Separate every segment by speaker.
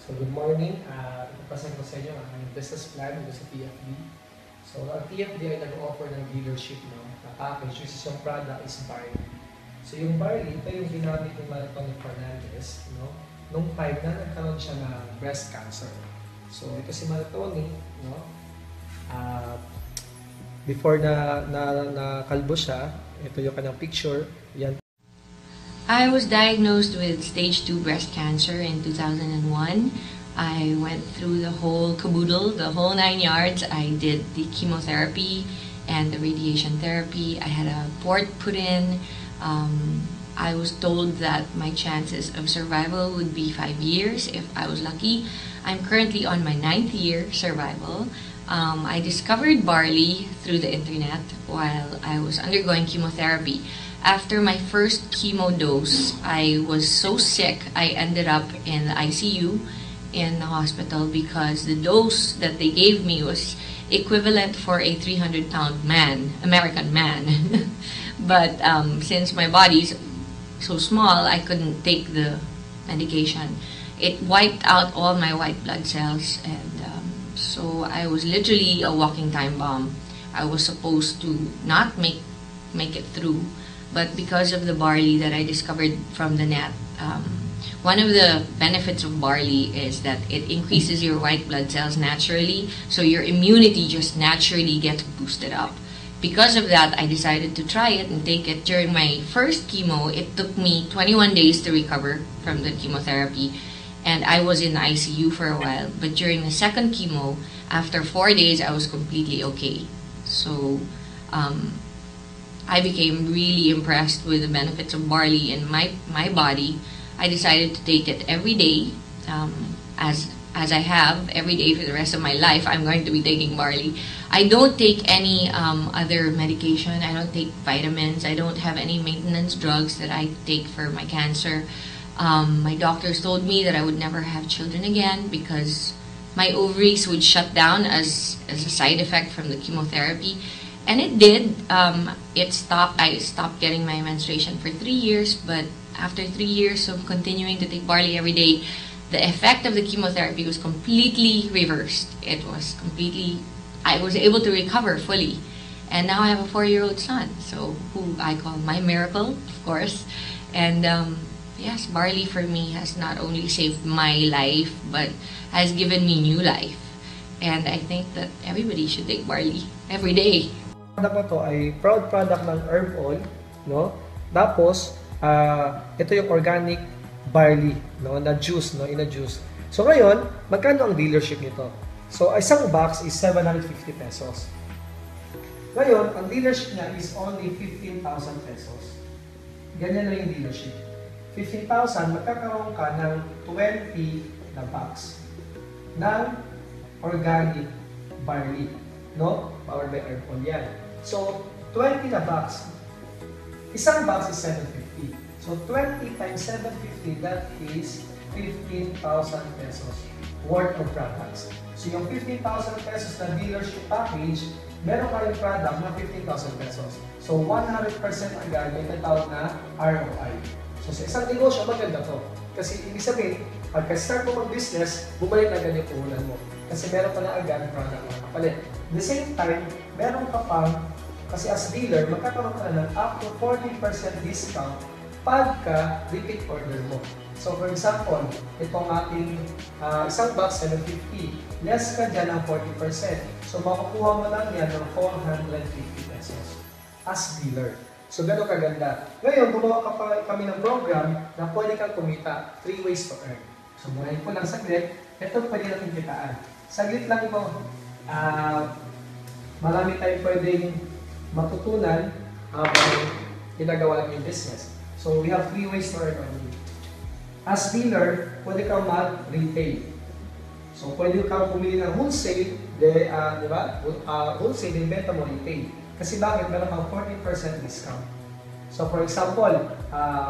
Speaker 1: So good morning, ipapasend ko sa inyo ang aming business plan dito sa TFD. So ang TFD ay nag-offer ng dealership na package, which is yung product is barley. So yung barley, ito yung ginamit ni Tony Fernandez, nung time na nagkaroon siya ng breast cancer. So ito si Tony, before na kalbo siya, ito yung kanyang picture, yan.
Speaker 2: I was diagnosed with stage 2 breast cancer in 2001. I went through the whole caboodle, the whole 9 yards. I did the chemotherapy and the radiation therapy. I had a port put in. I was told that my chances of survival would be 5 years if I was lucky. I'm currently on my 9th year survival. I discovered barley through the internet while I was undergoing chemotherapy. After my first chemo dose, I was so sick, I ended up in the ICU in the hospital because the dose that they gave me was equivalent for a 300-pound man, American man. But since my body's so small, I couldn't take the medication. It wiped out all my white blood cells, and so I was literally a walking time bomb. I was supposed to not make it through. But because of the barley that I discovered from the net, one of the benefits of barley is that it increases your white blood cells naturally, so your immunity just naturally gets boosted up. Because of that, I decided to try it and take it. During my first chemo, it took me 21 days to recover from the chemotherapy, and I was in the ICU for a while. But during the second chemo, after 4 days, I was completely okay. So, I became really impressed with the benefits of barley in my body. I decided to take it every day, as I have every day for the rest of my life. I'm going to be taking barley. I don't take any other medication. I don't take vitamins. I don't have any maintenance drugs that I take for my cancer. My doctors told me that I would never have children again because my ovaries would shut down as a side effect from the chemotherapy. And it did. It stopped. I stopped getting my menstruation for 3 years, but after 3 years of continuing to take barley every day, the effect of the chemotherapy was completely reversed. It was completely, I was able to recover fully. And now I have a 4-year-old son, so who I call my miracle, of course. And yes, barley for me has not only saved my life, but has given me new life. And I think that everybody should take barley every day.
Speaker 1: Product na to ay proud product ng Herb Oil, Tapos, ito yung organic barley, na juice, in a juice. So ngayon, magkano ang dealership nito? So isang box is 750 pesos. Ngayon, ang dealership niya is only 15,000 pesos. Ganyan na yung dealership. 15,000, magkakaroon ka ng 20 na box ng organic barley, Powered by Herb Oil yan. So, 20 na box. Isang box is 750. So, 20 times 750, that is 15,000 pesos worth of products. So, yung 15,000 pesos na dealership package, meron kayong product na 15,000 pesos. So, 100% agad yung natawag na ROI. So, sa isang negosyo, maganda to. Kasi, ibig sabihin, pagka-start mo mag-business, bumalik na agad yung puhunan mo. Kasi meron ka na agad product na kapalit. At the same time, meron ka pang, kasi as dealer, magkakaroon ka na ng up to 40% discount pagka repeat order mo. So for example, itong ating isang box 750, less ka dyan ng 40%. So makukuha mo lang yan ng 450 pesos as dealer. So gano'ng kaganda. Ngayon, gumawa kami ng program na pwede kang kumita 3 ways to earn. So murahin ko lang saglit, ito pwede natin kitaan. Saglit lang ito. Marami tayong pwedeng matutunan habang ginagawa lang yung business. So we have 3 ways to earn money. As dealer, pwede kang mag-retail. So pwede kang pumili ng wholesale, di ba? Wholesale, din benta mo retail. Kasi bakit? Meron kang 40% discount. So for example,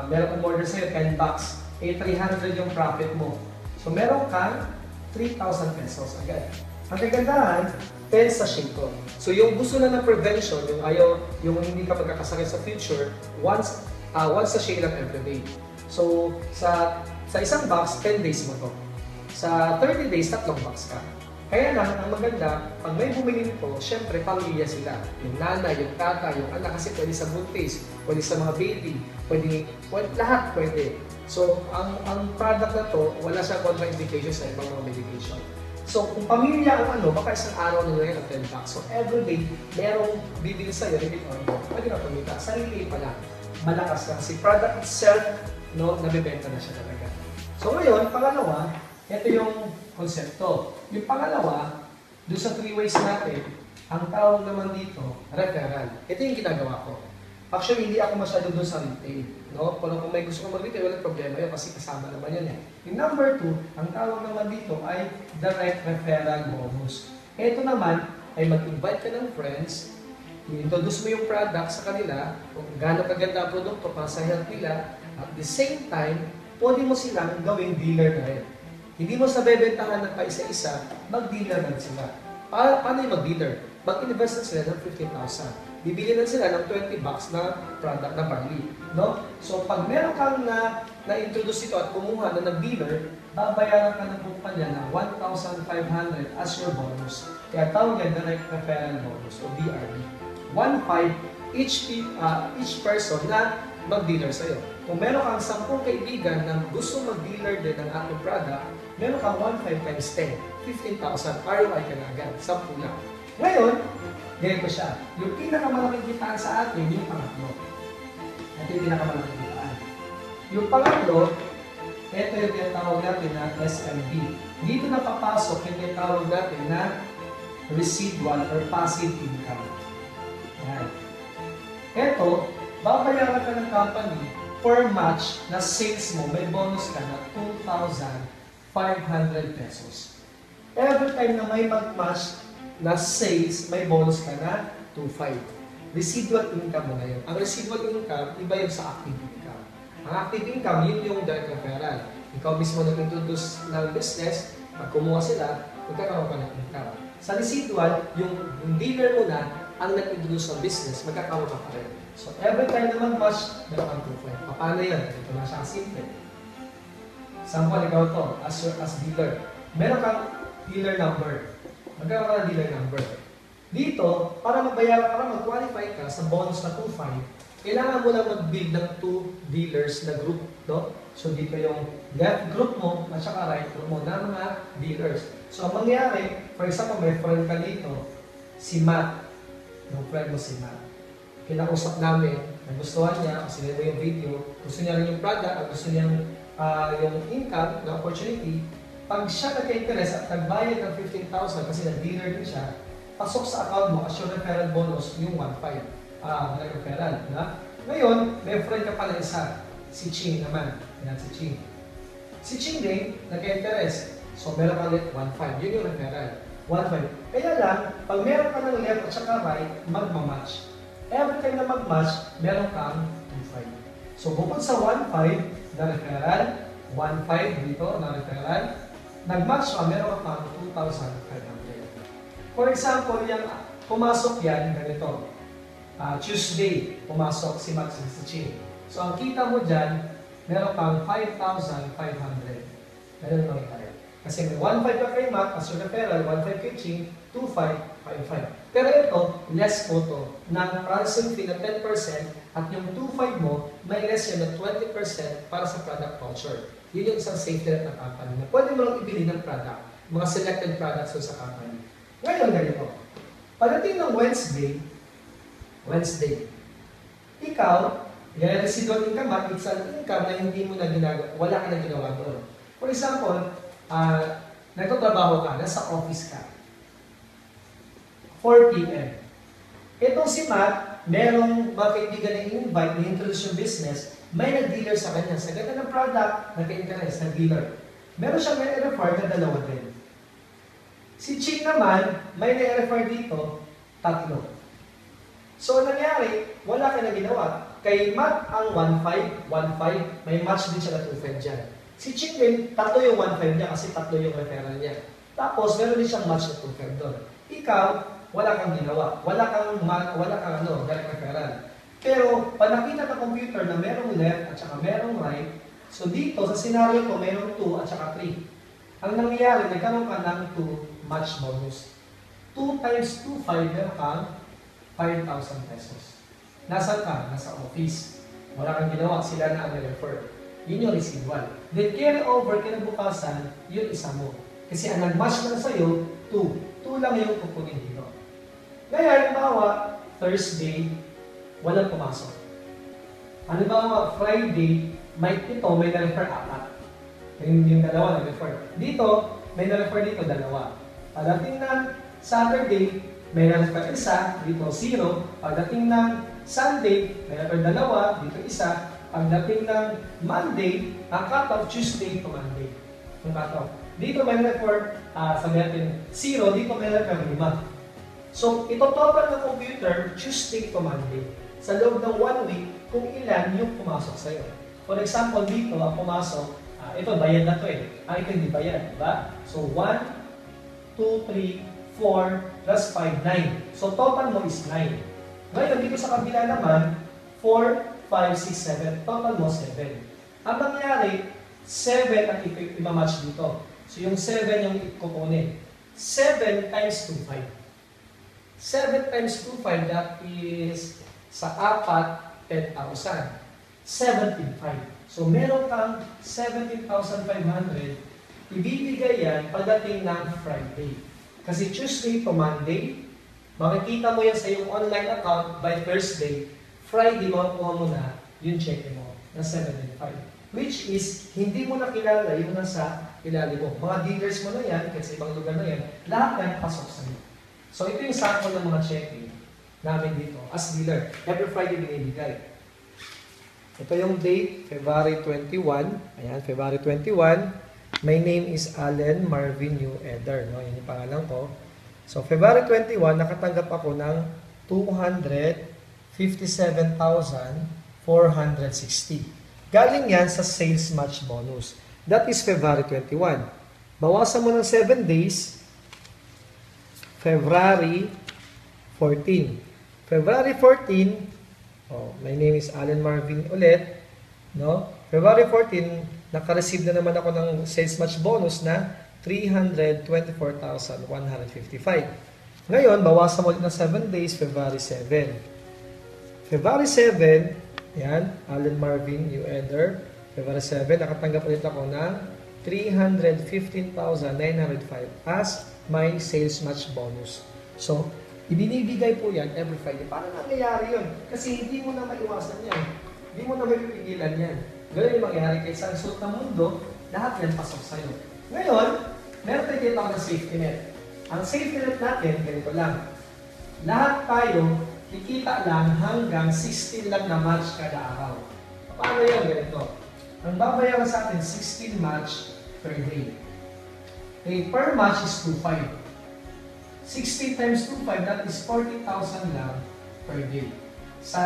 Speaker 1: meron kang order sa'yo, 10 bucks, 300 yung profit mo. So meron kang 3,000 pesos agad. Ang kagandahan, 10 sachet to. So yung gusto na ng prevention, yung ayaw, yung hindi ka magkakasakit sa future, once sachet lang every day. So sa isang box, 10 days mo to. Sa 30 days, 3 box ka. Kaya lang, ang maganda, pag may bumili nito, syempre, pamilya sila. Yung nanay, yung tata, yung anak, kasi pwede sa buntis, pwede sa mga baby, lahat pwede. So, ang product na to, wala siyang contraindication sa ibang mga medication. So, kung pamilya ang baka isang araw na lang ng 10 bucks. So, everyday, merong bibili sa'yo, repeat order, pwede na pamilya. Sa retail pa lang, malakas lang. Si product itself, nabibenta na siya talaga. So, ngayon, pangalawa, ito yung konsepto. Yung pangalawa, doon sa 3 ways natin, ang tawag naman dito, referral. Ito yung ginagawa ko. Actually, hindi ako masyado doon sa retail. Kung may gusto kong mag-retail, walang problema yun kasi kasama naman yun eh. Yung number 2, ang tawag naman dito ay direct referral bonus. Ito naman ay mag-invite ka ng friends, i-introduce mo yung product sa kanila, kung gaano kaganda ang produkto para sa health nila, at the same time, pwede mo silang gawing dealer na rin. Hindi mo sa bebentahan ng paisa-isa, mag-dealer na sila. Paano yung mag-dealer? Mag-invest na sila ng 15,000. Bibili na sila ng 20 bucks na product na barley. So, pag meron kang na-introduce ito at kumuha na nag-dealer, babayaran ka ng kumpanya na 1,500 as your bonus. Kaya tawag yan direct referral bonus o DRB. 1,500 each person na mag-dealer sa'yo. Kung meron kang 10 kaibigan na gusto mag-dealer din ng ating product, meron kang 1,500 times 10, 15,000 ROI ka na agad, 10 lang. Ngayon, ganito siya. Yung pinakamalaking kitaan sa atin, yung pangatlo. Ito yung pinakamalaking kitaan. Yung pangatlo, ito yung tinatawag natin na SMB. Dito na papasok yung tinatawag natin na residual or passive income. Yan. Ito, babayaran ka ng company per match na sales mo, may bonus ka na 2,500 pesos. Every time na may mag-match na sales, may bonus ka na 2,500. Residual income mo na yun. Ang residual income, iba yun sa active income. Ang active income, yun yung direct referral. Ikaw mismo nag-introduce ng business, pag kumuha sila, magkakaroon ka ng income. Sa residual, yung dealer mo na ang nag-introduce ng business, magkakaroon ka pa rin. So, every time na mag-match, meron kang 2,500. Paano yan? Ito na siya simple. Sample, ikaw to, as dealer. Meron kang dealer number. Magkakaroon ka ng dealer number. Dito, para mag-qualify ka sa bonus na 2,500, kailangan mo lang mag-build ng 2 dealers na group. So, dito yung left group mo at saka right group mo na mga dealers. So, ang mangyari, for example, may friend ka dito, si Matt. Yung friend mo si Matt. Kinausap namin, nagustuhan niya, kasi nila yung video, gusto niya rin yung product, at gusto niya yung income, na opportunity. Pag siya nagka-interest at nagbayad ng 15,000 kasi nag-dealer din siya, pasok sa account mo as your referral bonus yung 1,500 referral. Ngayon, may friend ka pala isa, si Ching naman. Yan si Ching. Si Ching din, nagka-interest. So, meron ka ulit 1,500. Yun yung referral. 1,500. Kaya lang, pag meron ka ng left at saka right, magmamatch. Every time na mag-match, meron kang 2,500. So, bukod sa 1,500 na referral, 1,500 dito na referral, nag-match ka, meron ka pang 2,500. For example, pumasok yan, ganito. Tuesday, pumasok si Max sa Ching. So, ang kita mo dyan, meron kang 5,500. Ganun lang tayo. Kasi may 1,500 ka kay Mac as your referral, 1,500 kay Ching, 2,555. Pero ito, less po to. Ng processing fee na 10% at yung 2,500 mo, may less yun na 20% para sa product voucher. Yun yung isang safety net na company na pwede mo lang ibili ng product, mga selected products sa company. Ngayon, ganito. Pagdating ng Wednesday, ikaw, yung residual income at it's an income na hindi mo na ginagawa, wala ka na ginawa doon. For example, nagtatrabaho ka, nasa office ka, 4 p.m. Itong si Matt, merong mga kaibigan na invite, na-introduce yung business, may nag-dealer sa kanya. Sa ganda ng product, nag-interest, nag-dealer. Meron siyang na-refer na 2 din. Si Ching naman, may na-refer dito, 3. So, nangyari, wala ka na ginawa. Kay Matt ang 1,500, may match din siya na 2,500 dyan. Si Ching din, 3 yung 1,500 niya kasi 3 yung referral niya. Tapos, meron din siyang match na 2,500 doon. Ikaw, wala kang ginawa. Wala kang direct referral. Pero, pag nakita ng computer na merong left at saka merong right, so dito, sa scenario ko, merong 2 at saka 3. Ang nangyayari, nagkaroon ka ng 2 match bonus. 2 times 2, 5, meron kang 5,000 pesos. Nasaan ka? Nasa office. Wala kang ginawa, sila na ang refer. Yun yung residual. Then carry over, kinabukasan, yun isa mo. Kasi ang nag-match na sa'yo, 2. 2 lang yung kukunin dito. Ngayon, halimbawa, Thursday, walang pumasok. Halimbawa, Friday, may na-refer 4. Yung dalawa na-refer. Dito, may na-refer dito, 2. Pagdating ng Saturday, may na-refer 1, dito 0. Pagdating ng Sunday, may na-refer 2, dito 1. Pagdating ng Monday, ang cut-off, Tuesday to Monday. Yung cut-off. Dito may na-refer, sabi natin, 0, dito may na-refer 5. So, ito total ng computer, Tuesday to Monday. Sa loob ng 1 week, kung ilan yung pumasok sa'yo. For example, dito, ang pumasok, ito, bayad na to eh. Ito hindi bayad, diba? So, 1, 2, 3, 4, plus 5, 9. So, total mo is 9. Ngayon, dito sa kabila naman, 4, 5, 6, 7. Total mo, 7. Ang nangyari, 7 ang imamatch dito. So, yung 7 yung kukunin. 7 times 2, 5. 7 times 2, 5, that is sa 4, 10,000. 17,500. So, meron kang 17,500. Ibibigay yan pagdating ng Friday. Kasi Tuesday to Monday, makikita mo yan sa iyong online account by Thursday. Friday, makukuha mo na yung check mo na 17,500. Which is, hindi mo na kilala yung nasa ilalim mo. Mga dealers mo na yan, kasi ibang lugar na yan, lahat yan pasok sa iyo. So, ito yung sample ng mga checking namin dito as dealer. Every Friday binibigay. Ito yung date, February 21. Ayan, February 21. My name is Allen Marvin U. Eder. No? Yan yung pangalan ko. So, February 21, nakatanggap ako ng 257,460. Galing yan sa sales match bonus. That is February 21. Bawasan mo ng 7 days, February 14. February 14, my name is Allen Marvin ulit. No? February 14, naka-receive na naman ako ng sales match bonus na 324,155. Ngayon, bawasan mo ulit ng 7 days, February 7. February 7, yan, Allen Marvin U. Eder. February 7, nakatanggap ulit ako ng 315,905 as my sales match bonus. So, ibinibigay po yan every Friday. Paano nangyayari yun? Kasi hindi mo na maiwasan yan. Hindi mo na mapipigilan yan. Ganun yung mangyayari kay Sansot na mundo, lahat yan pasok sa'yo. Ngayon, meron tayo tinatawag na safety net. Ang safety net natin, ganito lang. Lahat tayo, kikita lang hanggang 16 lang na match kada araw. Paano yan? Ganito. Ang babayaran sa atin, 16 match per day. Okay, per match is 2.5. 16 times 2.5, that is 40,000 lang per day. Sa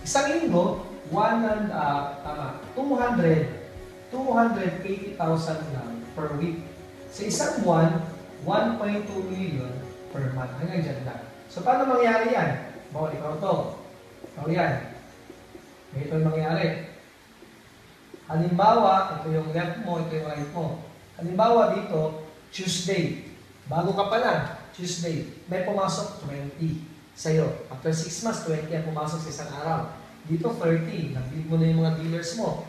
Speaker 1: isang linggo, 280,000 lang per week. Sa isang buwan, 1.2 million per month. Hanggang dyan lang. So, paano mangyari yan? Bawal ikaw to. Ikaw yan. Ito yung mangyari. Halimbawa, ito yung left mo, ito yung right mo. Halimbawa dito, Tuesday. Bago ka pa lang, Tuesday, may pumasok 20 sa'yo. After 6 months, 20 ang pumasok sa isang araw. Dito, 30. Nag-lead mo na yung mga dealers mo.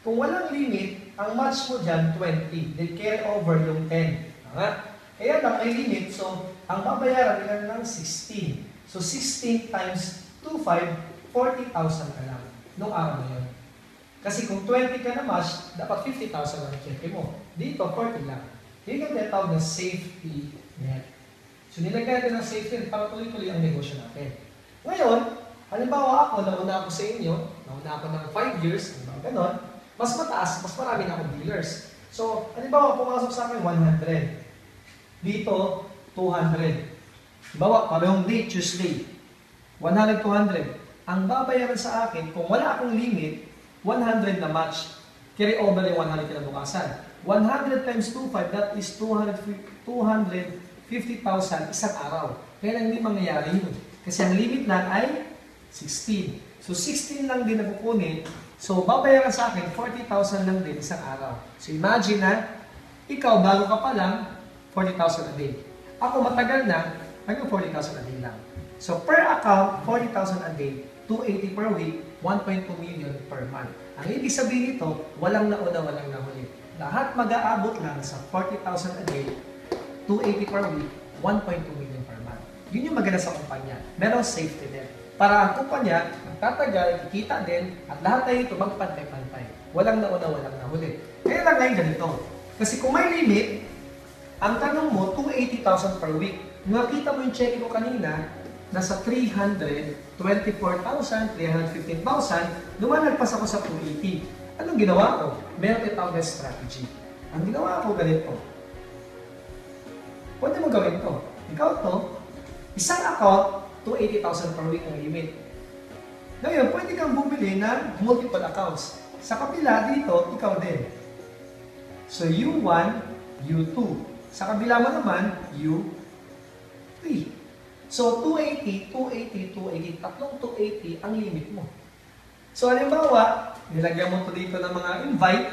Speaker 1: Kung walang limit, ang match mo dyan, 20. They carry over yung 10. Kaya lang, may limit. So, ang babayaran nila ng 16. So, 16 times 2.5, 40,000 ka lang. Noong araw na yun. Kasi kung 20 ka na match, dapat 50,000 lang ang check mo. Dito, 40 lang. Yun yung tinatawag na safety net. So, nilagay natin ng safety net para tuloy-tuloy ang negosyo natin. Ngayon, halimbawa ako, nauna ako sa inyo, nauna ako ng 5 years, ganon, mas mataas, mas marami na akong dealers. So, halimbawa, pumasok sa akin 100. Dito, 200. Halimbawa, parehong day, Tuesday. 100, 200. Ang babayaran sa akin, kung wala akong limit, 100 na match. Carry over yung 100 kinabukasan. 100 times 2.5, that is 250,000 isang araw. Kaya lang hindi mangyayari yun. Kasi ang limit lang ay 16. So 16 lang din nakukunin. So babayaran sa akin, 40,000 lang din isang araw. So imagine na, Ikaw, bago ka pa lang, 40,000 a day. Ako, matagal na, hanggang 40,000 a day lang. So, per account, 40,000 a day, 280 per week, 1.2 million per month. Ang ibig sabihin nito, walang nauna, walang nahuli. Lahat mag-aabot lang sa 40,000 a day, 280 per week, 1.2 million per month. Yun yung maganda sa kumpanya. Merong safety net. Para ang kumpanya, magtatagal, kikita din, at lahat na ito magpantay-pantay. Walang nauna, walang nahuli. Kaya lang ngayon ganito. Kasi kung may limit, ang tanong mo, 280,000 per week. Nakita mo yung check ko kanina, nasa 324,000, 315,000, lumalagpas ako sa 280. Anong ginawa ko? Meron itawag na strategy. Ang ginawa ko ganito. Pwede mo gawin to. Ikaw to, isang account, 280,000 per week ang limit. Ngayon, pwede kang bumili ng multiple accounts. Sa kapila dito, ikaw din. So, U1, U2. Sa kabila mo naman, U3. So, 280, 280, 280, tatlong 280 ang limit mo. So, halimbawa, nilagyan mo to dito ng mga invite,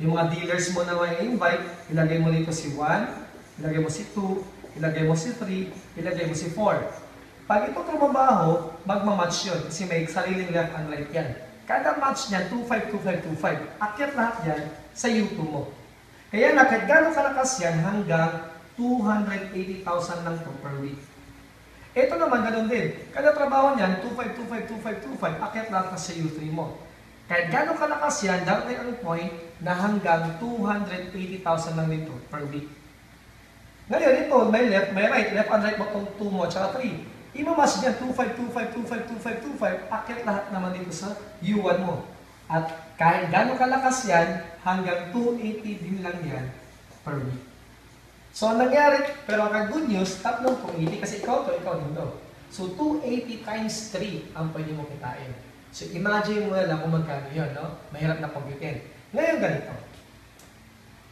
Speaker 1: yung mga dealers mo na may invite, ilagay mo dito si 1, ilagay mo si 2, ilagay mo si 3, ilagay mo si 4. Pag ito trumabaho, magmamatch yun kasi may sariling left and right yan. Kada match niya, 25, 25, 25. Akyat lahat yan sa U2 mo. Kaya na, kahit gano'ng kalakas yan, hanggang 280,000 lang to per week. Ito naman, gano'n din. Kada trabaho niyan, 25, 25, 25, 25, akyat lahat na sa U3 mo. Kahit gano'ng kalakas yan, darating ang point na hanggang 280,000 lang nito per week. Ngayon, ito, may left, may right. Left and right mo itong 2 mo, tsaka 3. Imamas dyan, 25, 25, 25, 25, 25, akyat lahat naman dito sa U1 mo. At kahit gano'ng kalakas yan, hanggang 280 din lang yan per week. So, ang nangyari, pero ang good news, tatlong 280 kasi ikaw to, ikaw din to. So, 280 times 3 ang pwede mo kitain. So, imagine mo na lang kung magkano yun, no? Mahirap na computein. Ngayon ganito.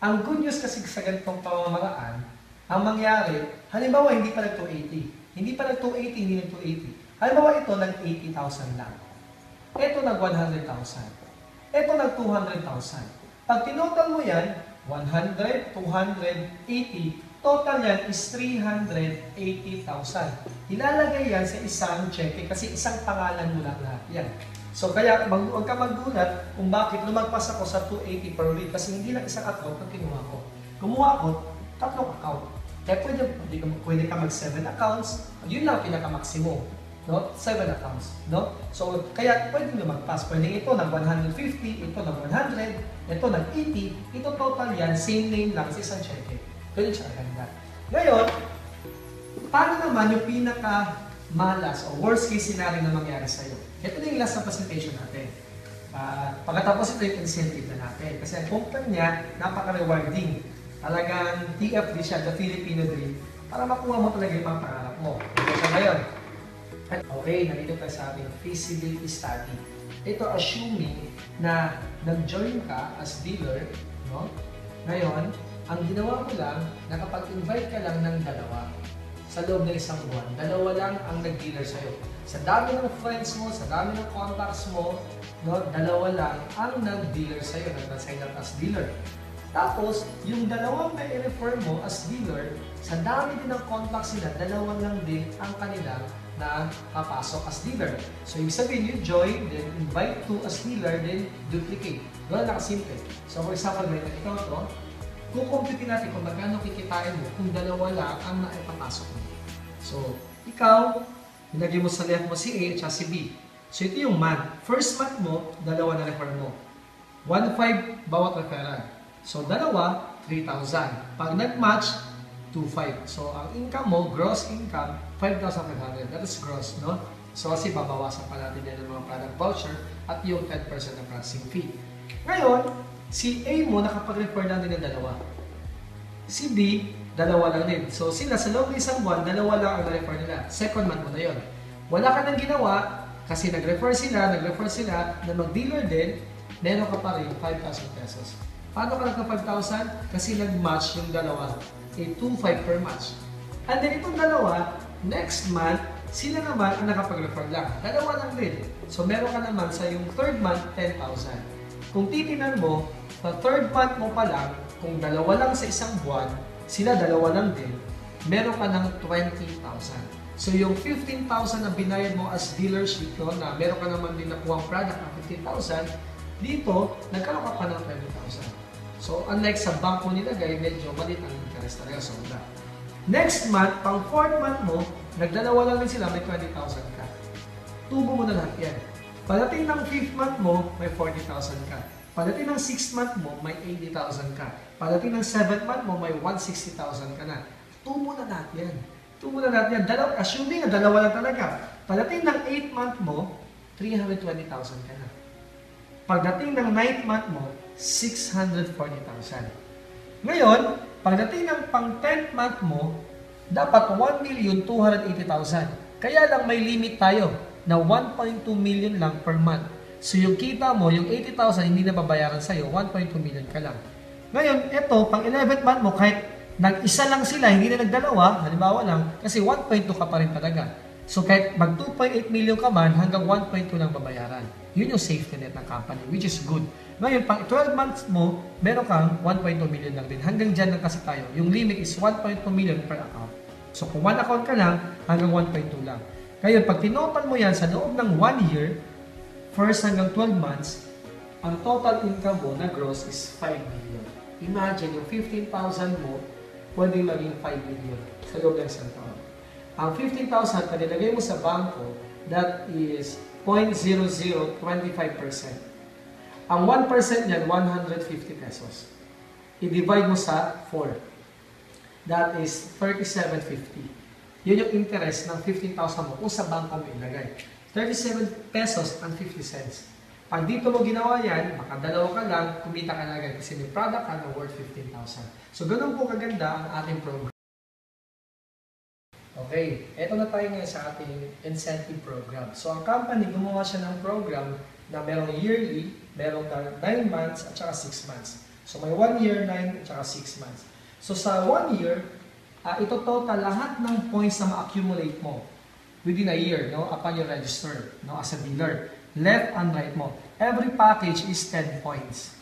Speaker 1: Ang good news kasi sa ganitong pamamaraan, ang mangyari, halimbawa hindi pa nag-280. Hindi pa nag-280, hindi nag-280. Halimbawa ito, nag-80,000 lang. Ito, nag-100,000. Ito, nag-200,000. Pag tinotal mo yan, 100, 280, total yan is 380,000. Ilalagay yan sa isang cheque kasi isang pangalan mo lang lahat yan. So kaya huwag ka maggulat kung bakit lumagpas ako sa 280 per week kasi hindi lang isang account ang kinuha ko. Kumuha ko, tatlong account. Kaya pwede ka mag-7 accounts, yun lang pinaka-maximum. No? 7 accounts. No? So, kaya pwede lumagpas. Pwede ito nag-150, ito nag-100, ito nag-80, ito total yan, same name lang sa isang cheque. Ganun siya kaganda. Ngayon, paano naman yung pinaka-malas o worst case scenario na mangyari sa'yo? Ito na yung last na presentation natin. Pagkatapos ito yung incentive na natin. Kasi ang kumpanya, napaka-rewarding. Talagang TFD siya, the Filipino Dream, para makuha mo talaga yung mga pangarap mo. So ngayon, okay, nandito tayo sa ating feasibility study. Ito assuming na nag-join ka as dealer, no? Ngayon, ang ginawa mo lang, nakapag-invite ka lang ng dalawa sa loob ng isang buwan. Dalawa lang ang nag-dealer sa'yo. Sa dami ng friends mo, sa dami ng contacts mo, no, dalawa lang ang nag-dealer sa'yo, nag-sign up as dealer. Tapos, yung dalawang na i-refer mo as dealer, sa dami din ng contacts nila, dalawa lang din ang kanilang na papasok as dealer. So, ibig sabihin, you join, then invite to as dealer, then duplicate. Gano'n lang kasimple. So, for example, may ikaw to, kukumputin natin kung magkano kikitain mo kung dalawa lang ang naipapasok mo. So, ikaw, nilagay mo sa left mo si A at si B. So, ito yung month. First month mo, dalawa na refer mo. 1,500 bawat referral. So, dalawa, 3,000. Pag nag-match, 2,500. So, ang income mo, gross income, 5,500. That is gross, no? So, kasi babawasan pa natin yan ng mga product voucher at yung 10% ng processing fee. Ngayon, si A mo, nakapag-refer lang din ng dalawa. Si B, dalawa lang din. So, sila sa loob ng isang buwan, dalawa lang ang na-refer nila. Second month mo na yun. Wala ka nang ginawa, kasi nag-refer sila na mag-dealer din, meron ka pa rin 5,000 pesos. Paano ka nagka-5,000? Kasi nag-match yung dalawa. 2,500 per match. And then itong dalawa, next month, sila naman ang nakapag-refer lang. Dalawa lang din. So meron ka naman sa yung third month, 10,000. Kung titinan mo, sa third month mo pa lang, kung dalawa lang sa isang buwan, sila dalawa lang din, meron ka ng 20,000. So yung 15,000 na binayad mo as dealership, no, na meron ka naman din nakuha product ng 15,000, dito, nagkaroon ka pa ng 20,000. So unlike sa bank mo nilagay, medyo maliit ang interest talaga sobra. Next month, pang 4th month mo, nagdalawa lang din sila, may 20,000 ka. Tubo mo na lahat yan. Pagdating ng 5th month mo, may 40,000 ka. Pagdating ng 6th month mo, may 80,000 ka. Pagdating ng 7th month mo, may 160,000 ka na. Tubo na lahat yan. Tubo na lahat yan. Assuming na dalawa lang talaga. Pagdating ng 8th month mo, 320,000 ka na. Pagdating ng 9th month mo, 640,000. Ngayon, pagdating ng pang 10th month mo, dapat 1,280,000. Kaya lang may limit tayo na 1.2 million lang per month. So yung kita mo, yung 80,000 hindi na babayaran sa'yo, 1.2 million ka lang. Ngayon, ito, pang 11th month mo, kahit nag-isa lang sila, hindi na nagdalawa, halimbawa lang, kasi 1.2 ka pa rin talaga. So kahit mag 2.8 million ka man, hanggang 1.2 lang babayaran. Yun yung safety net ng company, which is good. Ngayon, pang 12 months mo, meron kang 1.2 million lang din. Hanggang dyan lang kasi tayo. Yung limit is 1.2 million per account. So kung 1 account ka lang, hanggang 1.2 lang. Ngayon, pag tinotal mo yan sa loob ng 1 year, first hanggang 12 months, ang total income mo na gross is 5 million. Imagine, yung 15,000 mo, pwedeng maging 5 million sa loob ng isang taon. Ang 15,000, pag nilagay mo sa bangko, that is 0.0025%. Ang 1% niyan, 150 pesos. I-divide mo sa 4. That is 37.50. Yun yung interest ng 15,000 mo kung sa bangko mo ilagay. 37 pesos and 50 cents. Pag dito mo ginawa yan, makadalawa ka lang, kumita ka na agad kasi may product ka na worth 15,000. So, ganun po kaganda ang ating program. Okay, eto na tayo ngayon sa ating incentive program. So, ang company, gumawa siya ng program na merong yearly, merong 9 months at saka 6 months. So, may 1 year, 9 at saka 6 months. So, sa 1 year, ito total lahat ng points na ma-accumulate mo within a year, no, upon you register, no, as a dealer. Left and right mo. Every package is 10 points.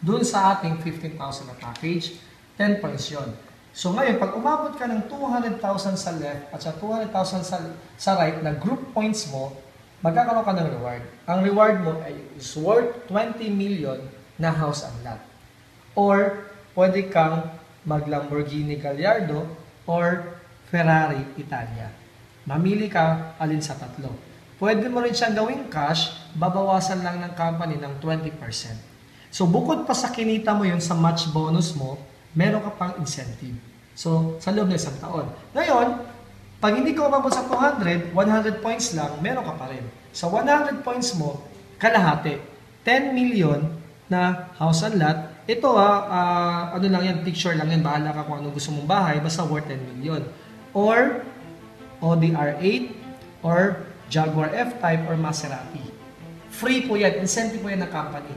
Speaker 1: Doon sa ating 15,000 na package, 10 points yon. So ngayon, pag umabot ka ng 200,000 sa left at sa 200,000 sa right na group points mo, magkakaroon ka ng reward. Ang reward mo ay is worth 20 million na house and lot. Or, pwede kang mag-Lamborghini Gallardo or Ferrari Italia. Mamili ka alin sa tatlo. Pwede mo rin siyang gawing cash, babawasan lang ng company ng 20%. So, bukod pa sa kinita mo yun sa match bonus mo, meron ka pang incentive. So, sa loob ng isang taon. Ngayon, pag hindi ka umabot sa 200, 100 points lang, meron ka pa rin. Sa 100 points mo, kalahati, 10 million na house and lot. Ito ano lang yan, picture lang yan, bahala ka kung anong gusto mong bahay, basta worth 10 million. Or, Audi R8, or Jaguar F-Type, or Maserati. Free po yan, incentive po yan ng company.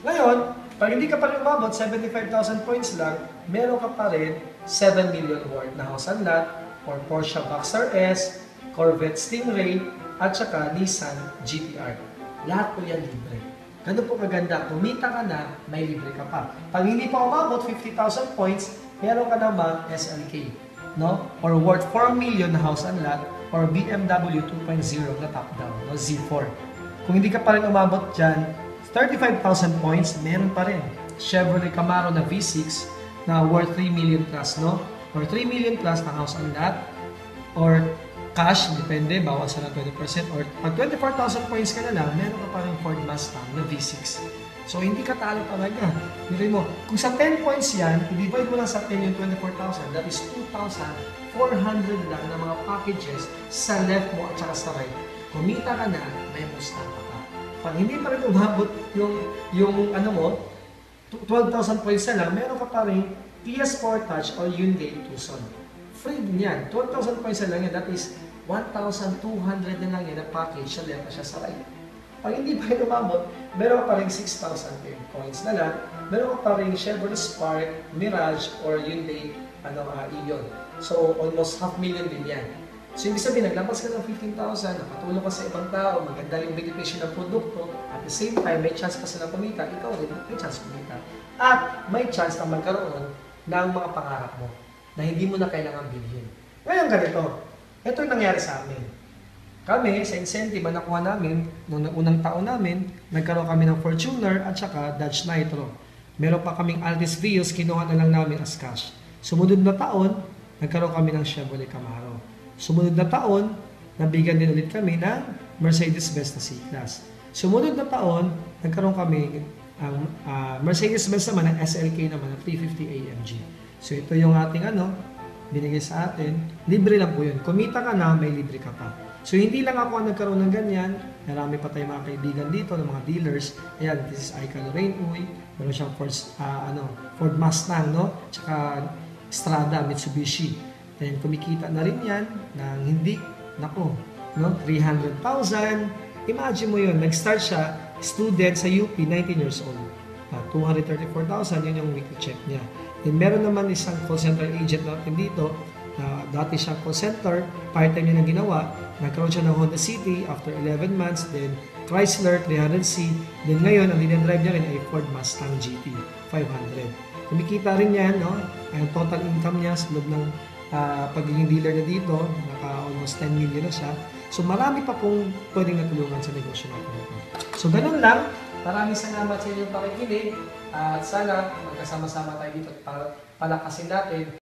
Speaker 1: Ngayon, pag hindi ka pa rin umabot, 75,000 points lang, meron ka pa rin 7 million worth na house and lot, or Porsche Boxster S, Corvette Stingray, at saka Nissan GT-R. Lahat po yan libre. Ganun po kaganda, kumita ka na, may libre ka pa. Pag hindi pa umabot 50,000 points, meron ka naman SLK, no? Or worth 4 million na house and lot, or BMW 2.0 na top down, no? Z4. Kung hindi ka pa rin umabot dyan, 35,000 points, meron pa rin. Chevrolet Camaro na V6 na worth 3 million plus, no? Or 3 million plus na house and lot. Or cash, depende, bawasan ng 20%. Or pag 24,000 points ka na lang, meron ka pa rin Ford Mustang na V6. So, hindi ka talo talaga. Hindi mo, kung sa 10 points yan, i-divide mo lang sa 10 yung 24,000, that is 2,400 lang na mga packages sa left mo at saka sa right. Kumita ka na, may musta ka pa. Pag hindi pa rin umabot yung ano mo, 12,000 points na lang, meron ka pa rin PS Sportage or Hyundai Tucson. Free din yan. 12,000 points na lang yan. That is 1,200 na lang yan na package sa left at siya sa right. Pag hindi pa rin umabot, meron ka pa rin 6,000 points na lang. Meron ka pa rin Chevrolet Spark, Mirage, or Hyundai Ion. So, almost 500,000 din yan. So, ibig sabihin, naglampas ka ng 15,000, nakatulong ka sa ibang tao, maganda yung benepisyo ng produkto, at the same time, may chance ka sila kumita, ikaw rin, may chance kumita. At may chance na magkaroon ng mga pangarap mo na hindi mo na kailangan bilhin. Ngayon ganito, ito yung nangyari sa amin. Kami, sa incentive na nakuha namin, noong unang taon namin, nagkaroon kami ng Fortuner at saka Dodge Nitro. Meron pa kaming Altis Vios, kinuha na lang namin as cash. Sumunod na taon, nagkaroon kami ng Chevrolet Camaro. Sumunod na taon, nabigyan din ulit kami ng Mercedes-Benz na C-Class. Sumunod na taon, nagkaroon kami ang Mercedes-Benz naman, ang SLK naman, ang 350 AMG. So ito yung ating binigay sa atin. Libre lang po yun. Kumita ka na, may libre ka pa. So hindi lang ako ang nagkaroon ng ganyan. Marami pa tayong mga kaibigan dito, ng mga dealers. Ayan, this is Aika Lorraine Uy. Meron siyang Ford Mustang, no? Tsaka Strada, Mitsubishi. Then kumikita na rin yan ng hindi, nako, no? 300,000. Imagine mo yun, nag-start siya, student sa UP, 19 years old. 234,000, yun yung weekly check niya. Then meron naman isang call center agent natin dito, dati siyang call center, part-time niya na ginawa, nagkaroon siya ng Honda City after 11 months, then Chrysler 300C, then ngayon, ang dinadrive niya rin ay Ford Mustang GT 500. Kumikita rin yan, no? Ang total income niya sa loob ng pagiging dealer na dito, naka-almost 10 million na siya. So marami pa pong pwedeng natulungan sa negosyo natin. So ganun lang, maraming salamat sa inyong pakikinig at sana magkasama-sama tayo dito para palakasin natin